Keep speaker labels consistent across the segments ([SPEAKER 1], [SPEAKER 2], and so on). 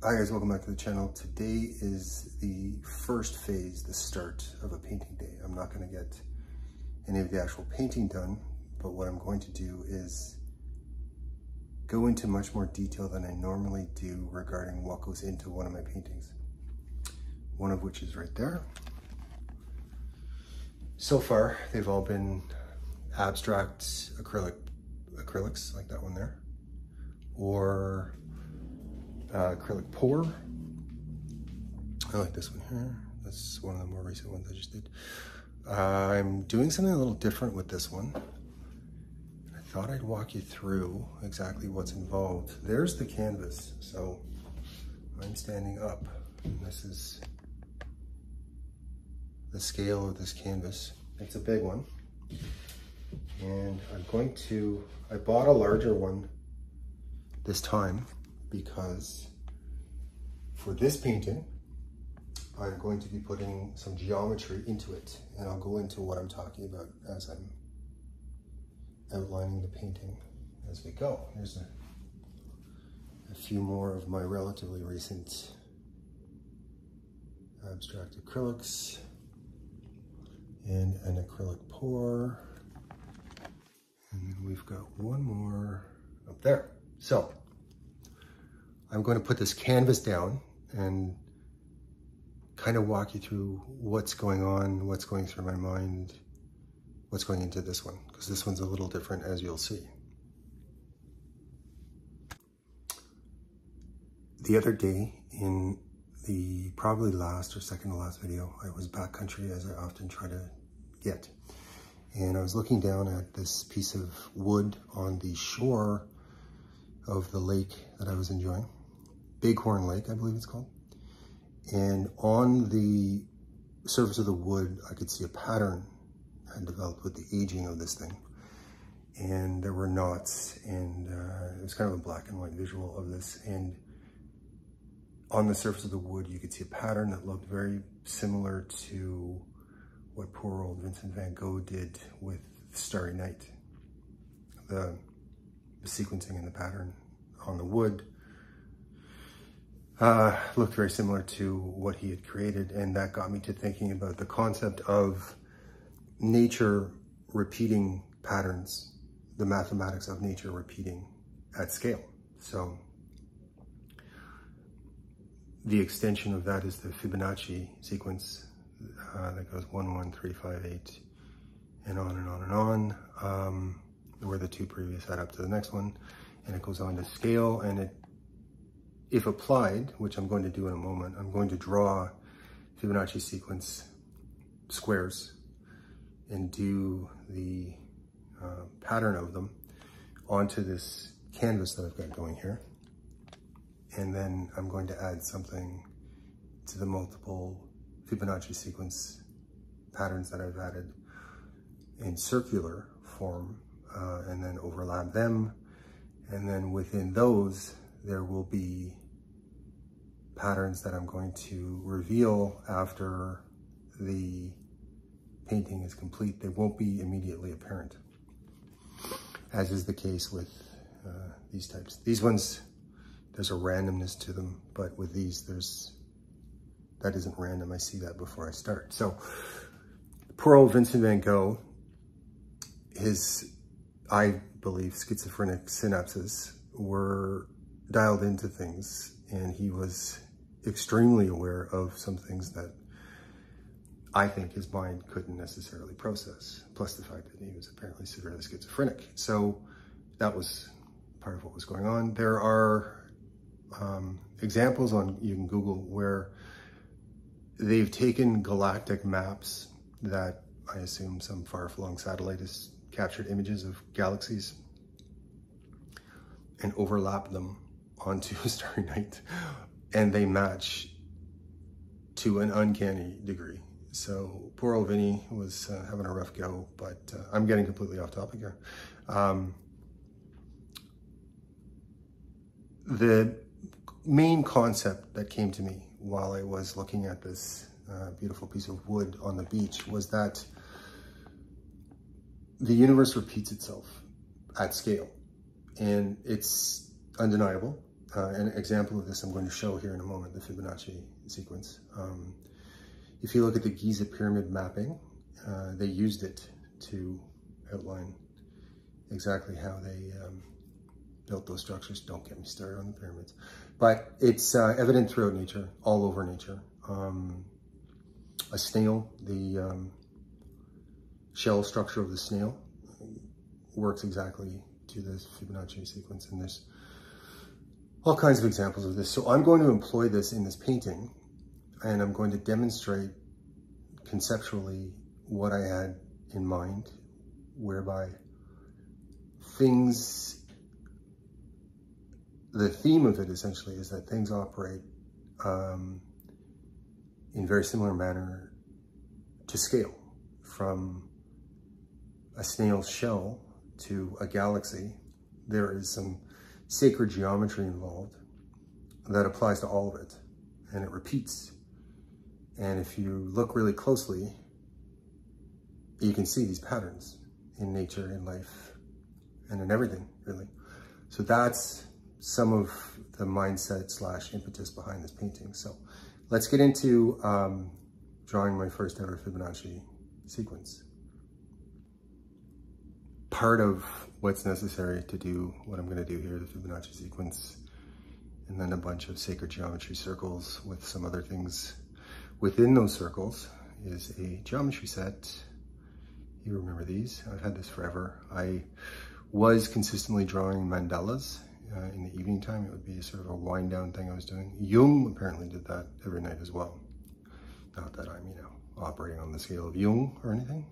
[SPEAKER 1] Hi guys, welcome back to the channel. Today is the first phase, the start of a painting day. I'm not going to get any of the actual painting done, but what I'm going to do is go into much more detail than I normally do regarding what goes into one of my paintings. One of which is right there. So far, they've all been abstract acrylics, like that one there, or acrylic pour. I like this one here. That's one of the more recent ones I just did. I'm doing something a little different with this one. I thought I'd walk you through exactly what's involved. There's the canvas. So I'm standing up, and this is the scale of this canvas. It's a big one. And I bought a larger one this time because for this painting, I'm going to be putting some geometry into it, and I'll go into what I'm talking about as I'm outlining the painting as we go. Here's a few more of my relatively recent abstract acrylics and an acrylic pour. And then we've got one more up there. So I'm going to put this canvas down and kind of walk you through what's going on, what's going through my mind, what's going into this one, because this one's a little different, as you'll see. The other day, in the probably last or second to last video, I was backcountry, as I often try to get. And I was looking down at this piece of wood on the shore of the lake that I was enjoying. Bighorn Lake, I believe it's called. And on the surface of the wood, I could see a pattern had developed with the aging of this thing. And there were knots, and it was kind of a black and white visual of this. And on the surface of the wood, you could see a pattern that looked very similar to what poor old Vincent van Gogh did with Starry Night. The sequencing and the pattern on the wood looked very similar to what he had created, and that got me to thinking about the concept of nature repeating patterns, the mathematics of nature repeating at scale. So the extension of that is the Fibonacci sequence that goes 1, 1, 3, 5, 8, and on and on and on, where the two previous add up to the next one, and it goes on to scale, and it, if applied, which I'm going to do in a moment, I'm going to draw Fibonacci sequence squares and do the pattern of them onto this canvas that I've got going here. And then I'm going to add something to the multiple Fibonacci sequence patterns that I've added in circular form, and then overlap them. And then within those, there will be patterns that I'm going to reveal after the painting is complete. They won't be immediately apparent, as is the case with these types. These ones, there's a randomness to them, but with these, that isn't random. I see that before I start. So poor old Vincent van Gogh, his, I believe, schizophrenic synapses were dialed into things, and he was extremely aware of some things that I think his mind couldn't necessarily process, plus the fact that he was apparently severely schizophrenic. So that was part of what was going on. There are examples you can Google, where they've taken galactic maps that I assume some far-flung satellite has captured images of galaxies and overlap them onto Starry Night, and they match to an uncanny degree. So poor old Vinny was having a rough go, but I'm getting completely off topic here. The main concept that came to me while I was looking at this beautiful piece of wood on the beach was that the universe repeats itself at scale, and it's undeniable. an example of this I'm going to show here in a moment, the Fibonacci sequence. If you look at the Giza pyramid mapping, they used it to outline exactly how they built those structures. Don't get me started on the pyramids. But it's evident throughout nature, all over nature. A snail, the shell structure of the snail works exactly to this Fibonacci sequence, and there's all kinds of examples of this. So I'm going to employ this in this painting, and I'm going to demonstrate conceptually what I had in mind, whereby things, the theme of it essentially is that things operate in very similar manner to scale, from a snail's shell to a galaxy. There is some sacred geometry involved that applies to all of it, and it repeats. And if you look really closely, you can see these patterns in nature, in life, and in everything, really. So that's some of the mindset / impetus behind this painting. So let's get into drawing my first ever Fibonacci sequence. Part of what's necessary to do what I'm going to do here, the Fibonacci sequence, and then a bunch of sacred geometry circles with some other things within those circles, is a geometry set. You remember these? I've had this forever. I was consistently drawing mandalas in the evening time. It would be sort of a wind down thing I was doing. Jung apparently did that every night as well. Not that I'm, operating on the scale of Jung or anything.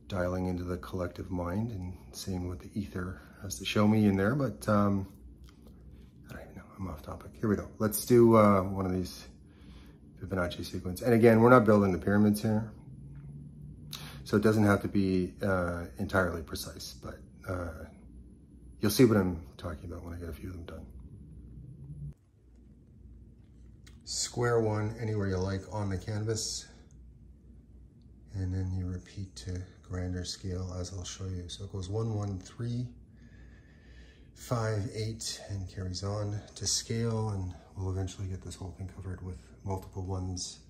[SPEAKER 1] Dialing into the collective mind and seeing what the ether has to show me in there, but I don't even know, I'm off topic. Here we go. Let's do one of these Fibonacci sequence. And again, we're not building the pyramids here, so it doesn't have to be entirely precise, but you'll see what I'm talking about when I get a few of them done. Square one anywhere you like on the canvas, and then you repeat to grander scale as I'll show you. So it goes 1, 1, 3, 5, 8, and carries on to scale, and we'll eventually get this whole thing covered with multiple ones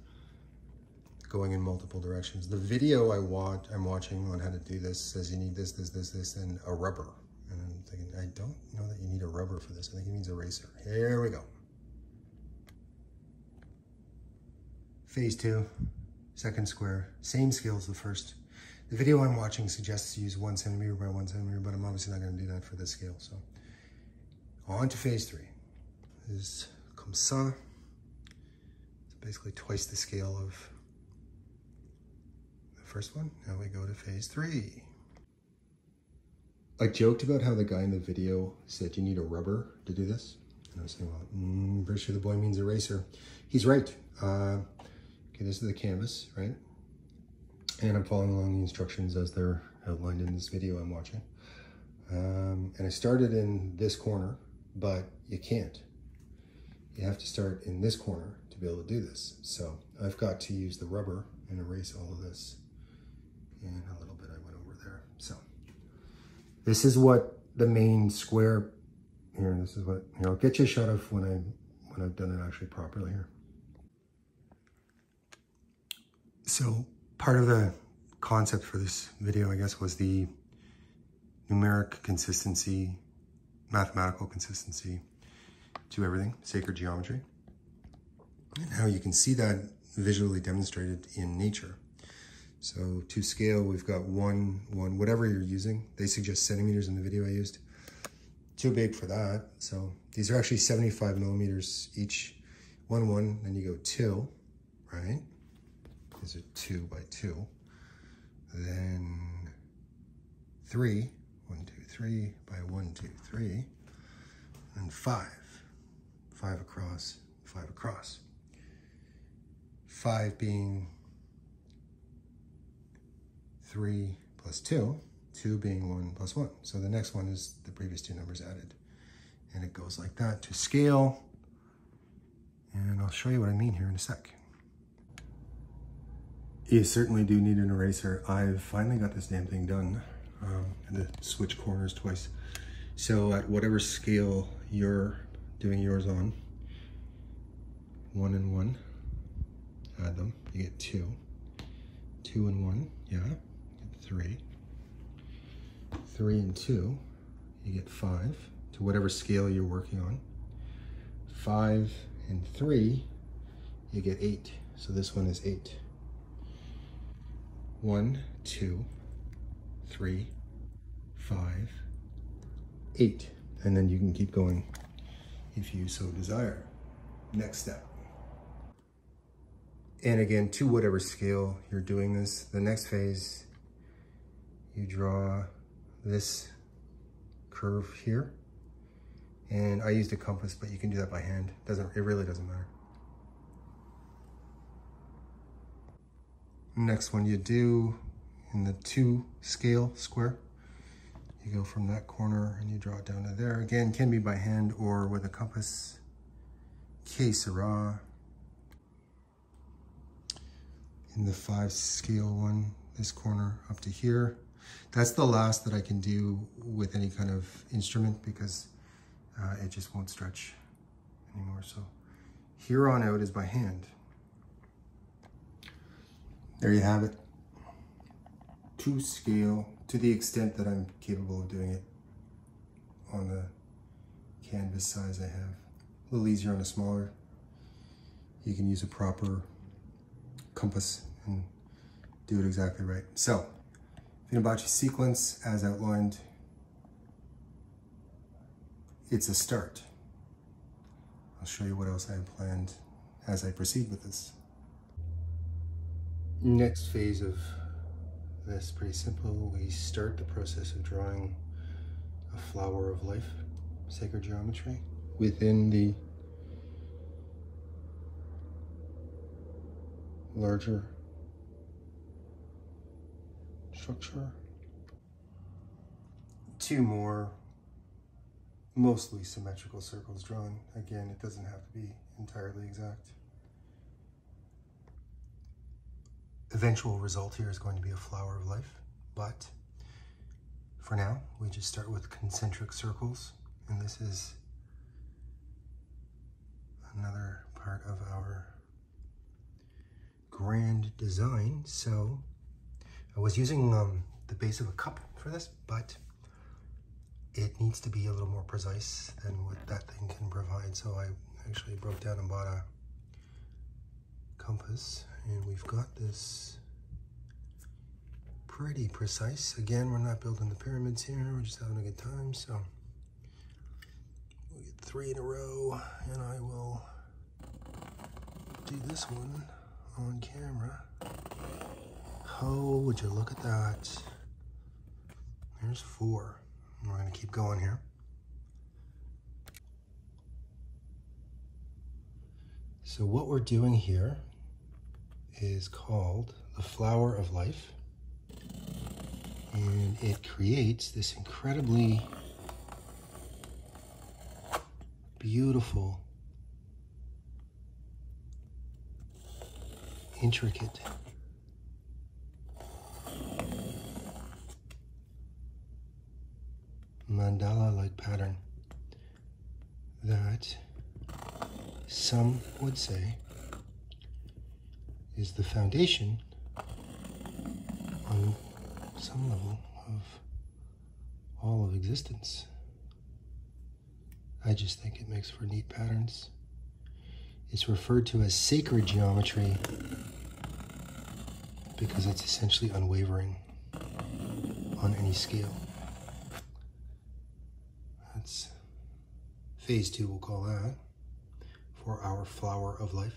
[SPEAKER 1] going in multiple directions. The video I'm watching on how to do this says you need this, this, this, this, and a rubber. And I'm thinking, I don't know that you need a rubber for this. I think it means eraser. Here we go. Phase 2, second square, same scale as the first. The video I'm watching suggests to use 1 centimeter by 1 centimeter, but I'm obviously not going to do that for this scale. So on to phase 3. This is comme ça. It's basically twice the scale of the first one. Now we go to phase 3. I joked about how the guy in the video said you need a rubber to do this. And I was saying, well, pretty sure the boy means eraser. He's right. Okay, this is the canvas, right? And I'm following along the instructions as they're outlined in this video I'm watching. And I started in this corner, but you can't. You have to start in this corner to be able to do this. So I've got to use the rubber and erase all of this. And a little bit I went over there. So this is what the main square here. This is what, here, I'll get you a shot of when I've done it actually properly here. So part of the concept for this video, I guess, was the numeric consistency, mathematical consistency to everything, sacred geometry, and how you can see that visually demonstrated in nature. So to scale, we've got 1, 1, whatever you're using. They suggest centimeters in the video I used. Too big for that. So these are actually 75 millimeters each. 1, 1, then you go 2, right? These are 2 by 2. Then 3, 1, 2, 3 by 1, 2, 3. And 5, 5 across, 5 across. 5 being 3 plus 2, 2 being 1 plus 1. So the next one is the previous two numbers added. And it goes like that to scale. And I'll show you what I mean here in a sec. You certainly do need an eraser. I've finally got this damn thing done. I had to switch corners twice. So at whatever scale you're doing yours on. 1 and 1, add them, you get 2. 2 and 1, yeah, you get 3. 3 and 2, you get 5, to whatever scale you're working on. 5 and 3, you get 8. So this one is 8. 1, 2, 3, 5, 8. And then you can keep going if you so desire. Next step. And again, to whatever scale you're doing this, the next phase, you draw this curve here. And I used a compass, but you can do that by hand. It really doesn't matter. Next one you do in the 2 scale square. You go from that corner and you draw it down to there. Again, can be by hand or with a compass. Que sera. In the 5 scale one, this corner up to here. That's the last that I can do with any kind of instrument because it just won't stretch anymore. So here on out is by hand. There you have it. 2 scale, to the extent that I'm capable of doing it on the canvas size I have. A little easier on a smaller. You can use a proper compass and do it exactly right. So, Fibonacci sequence, as outlined, it's a start. I'll show you what else I have planned as I proceed with this. Next phase of this, pretty simple. We start the process of drawing a flower of life, sacred geometry, within the larger structure. 2 more mostly symmetrical circles drawn. Again, it doesn't have to be entirely exact. Eventual result here is going to be a flower of life, but for now, we just start with concentric circles, and this is another part of our grand design. So I was using the base of a cup for this, but it needs to be a little more precise than what that thing can provide. So I actually broke down and bought a compass, and we've got this pretty precise. Again, we're not building the pyramids here, we're just having a good time. So we'll get 3 in a row, and I will do this one on camera. Oh, would you look at that? There's 4. And we're going to keep going here. So what we're doing here is called the flower of life, and it creates this incredibly beautiful, intricate mandala-like pattern that some would say is the foundation on some level of all of existence. I just think it makes for neat patterns. It's referred to as sacred geometry because it's essentially unwavering on any scale. That's phase 2, we'll call that, for our flower of life.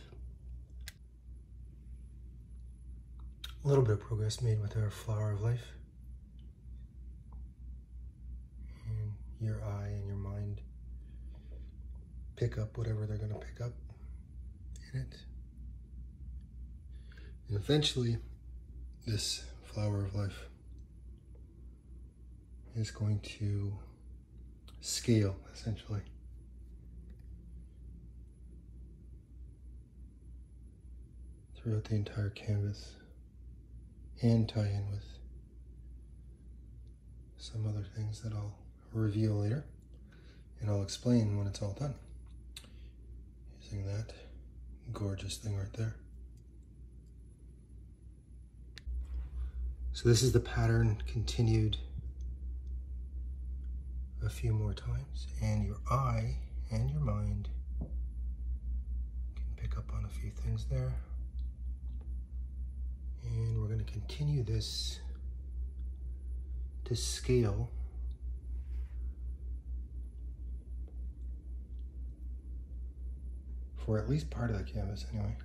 [SPEAKER 1] A little bit of progress made with our flower of life. And your eye and your mind pick up whatever they're going to pick up in it. And eventually, this flower of life is going to scale, essentially. Throughout the entire canvas, and tie in with some other things that I'll reveal later, and I'll explain when it's all done. Gorgeous thing right there. So this is the pattern continued a few more times, and your eye and your mind can pick up on a few things there. And we're going to continue this to scale for at least part of the canvas anyway.